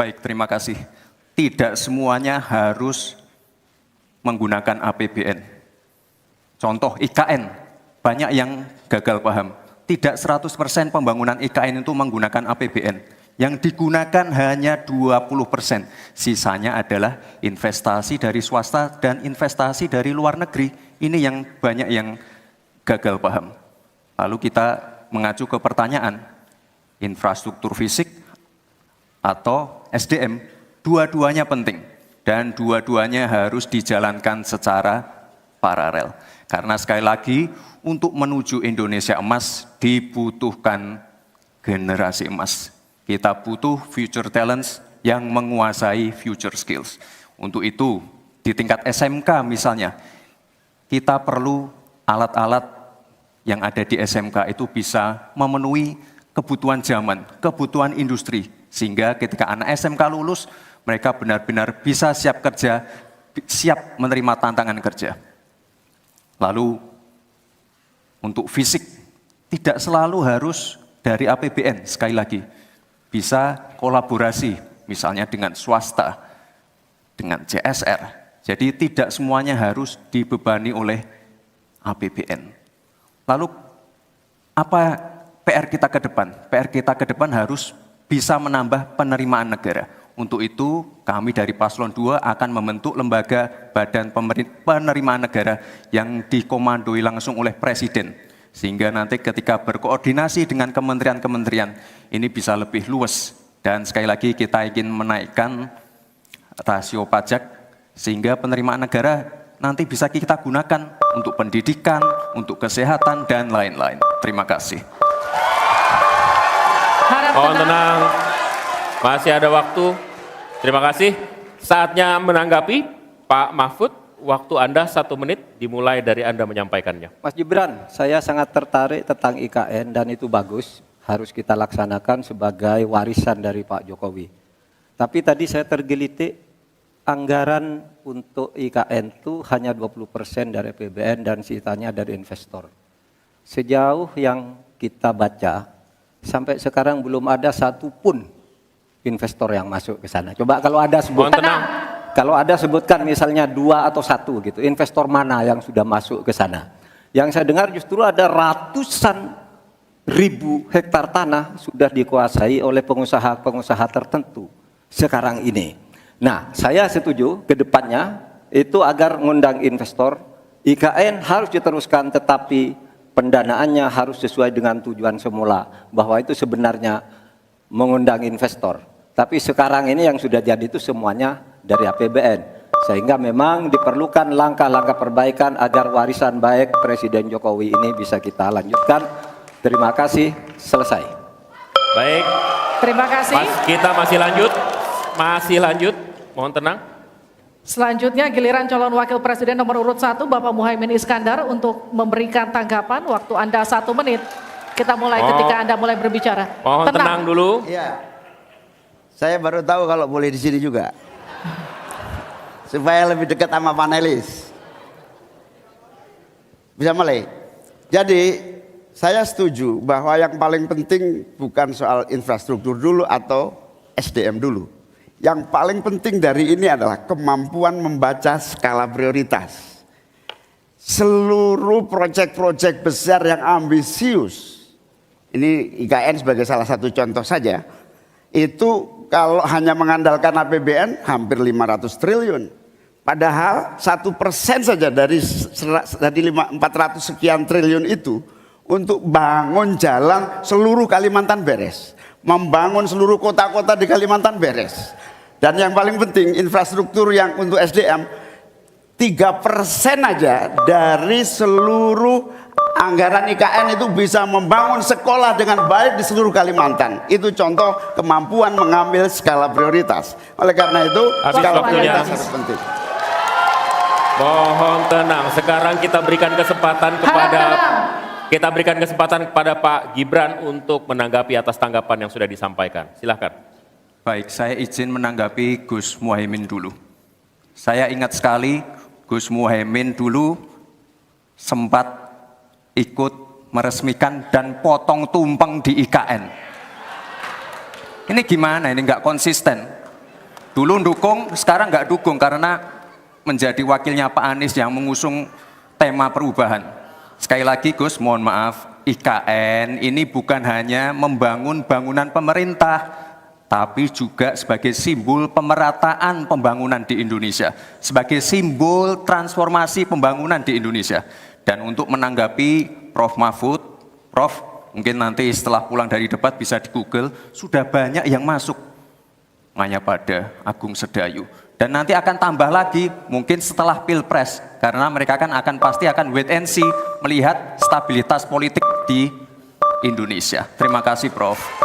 Baik, terima kasih. Tidak semuanya harus menggunakan APBN. Contoh IKN, banyak yang gagal paham. Tidak 100% pembangunan IKN itu menggunakan APBN. Yang digunakan hanya 20%. Sisanya adalah investasi dari swasta dan investasi dari luar negeri. Ini yang banyak yang gagal paham. Lalu kita mengacu ke pertanyaan, infrastruktur fisik atau SDM, dua-duanya penting. Dan dua-duanya harus dijalankan secara paralel. Karena sekali lagi, untuk menuju Indonesia emas dibutuhkan generasi emas. Kita butuh future talents yang menguasai future skills. Untuk itu, di tingkat SMK misalnya, kita perlu alat-alat yang ada di SMK itu bisa memenuhi kebutuhan zaman, kebutuhan industri. Sehingga ketika anak SMK lulus, mereka benar-benar bisa siap kerja, siap menerima tantangan kerja. Lalu, untuk fisik, tidak selalu harus dari APBN, sekali lagi. Bisa kolaborasi, misalnya dengan swasta, dengan CSR. Jadi tidak semuanya harus dibebani oleh APBN. Lalu, apa PR kita ke depan? PR kita ke depan harus bisa menambah penerimaan negara. Untuk itu, kami dari Paslon 2 akan membentuk lembaga badan penerimaan negara yang dikomandoi langsung oleh Presiden. Sehingga nanti ketika berkoordinasi dengan kementerian-kementerian, ini bisa lebih luas. Dan sekali lagi kita ingin menaikkan rasio pajak, sehingga penerimaan negara nanti bisa kita gunakan untuk pendidikan, untuk kesehatan, dan lain-lain. Terima kasih. Mohon tenang. Masih ada waktu. Terima kasih. Saatnya menanggapi Pak Mahfud. Waktu Anda 1 menit dimulai dari Anda menyampaikannya. Mas Gibran, saya sangat tertarik tentang IKN dan itu bagus. Harus kita laksanakan sebagai warisan dari Pak Jokowi. Tapi tadi saya tergelitik anggaran untuk IKN itu hanya 20% dari APBN dan sisanya dari investor. Sejauh yang kita baca, sampai sekarang belum ada satupun investor yang masuk ke sana. Coba kalau ada sebutkan, kalau ada sebutkan misalnya 2 atau 1 gitu, investor mana yang sudah masuk ke sana. Yang saya dengar justru ada ratusan ribu hektar tanah sudah dikuasai oleh pengusaha-pengusaha tertentu sekarang ini. Nah, saya setuju ke depannya itu agar mengundang investor, IKN harus diteruskan tetapi pendanaannya harus sesuai dengan tujuan semula, bahwa itu sebenarnya mengundang investor. Tapi sekarang ini yang sudah jadi itu semuanya dari APBN. Sehingga memang diperlukan langkah-langkah perbaikan agar warisan baik Presiden Jokowi ini bisa kita lanjutkan. Terima kasih, selesai. Baik. Terima kasih. Kita masih lanjut. Masih lanjut. Mohon tenang. Selanjutnya giliran calon wakil presiden nomor urut 1 Bapak Muhaimin Iskandar untuk memberikan tanggapan. Waktu Anda 1 menit. Kita mulai ketika Anda mulai berbicara. Mohon tenang dulu. Iya. Saya baru tahu kalau boleh di sini juga. Supaya lebih dekat sama panelis. Bisa mulai. Jadi saya setuju bahwa yang paling penting bukan soal infrastruktur dulu atau SDM dulu. Yang paling penting dari ini adalah kemampuan membaca skala prioritas. Seluruh proyek-proyek besar yang ambisius, ini IKN sebagai salah satu contoh saja, itu kalau hanya mengandalkan APBN hampir 500 triliun. Padahal 1% saja dari 400 sekian triliun itu untuk bangun jalan seluruh Kalimantan beres. Membangun seluruh kota-kota di Kalimantan beres. Dan yang paling penting infrastruktur yang untuk SDM 3% aja dari seluruh anggaran IKN itu bisa membangun sekolah dengan baik di seluruh Kalimantan. Itu contoh kemampuan mengambil skala prioritas. Oleh karena itu skala prioritas sangat penting. Mohon tenang. Sekarang kita berikan kesempatan kepada Pak Gibran untuk menanggapi atas tanggapan yang sudah disampaikan. Silakan. Baik, saya izin menanggapi Gus Muhaimin dulu. Saya ingat sekali Gus Muhaimin dulu sempat ikut meresmikan dan potong tumpeng di IKN. Ini gimana? Ini nggak konsisten. Dulu dukung, sekarang nggak dukung karena menjadi wakilnya Pak Anies yang mengusung tema perubahan. Sekali lagi Gus, mohon maaf, IKN ini bukan hanya membangun bangunan pemerintah, tapi juga sebagai simbol pemerataan pembangunan di Indonesia, sebagai simbol transformasi pembangunan di Indonesia. Dan untuk menanggapi Prof. Mahfud, Prof, mungkin nanti setelah pulang dari debat bisa di Google, sudah banyak yang masuk Mayapada, Agung Sedayu. Dan nanti akan tambah lagi mungkin setelah Pilpres, karena mereka akan pasti akan wait and see, melihat stabilitas politik di Indonesia. Terima kasih Prof.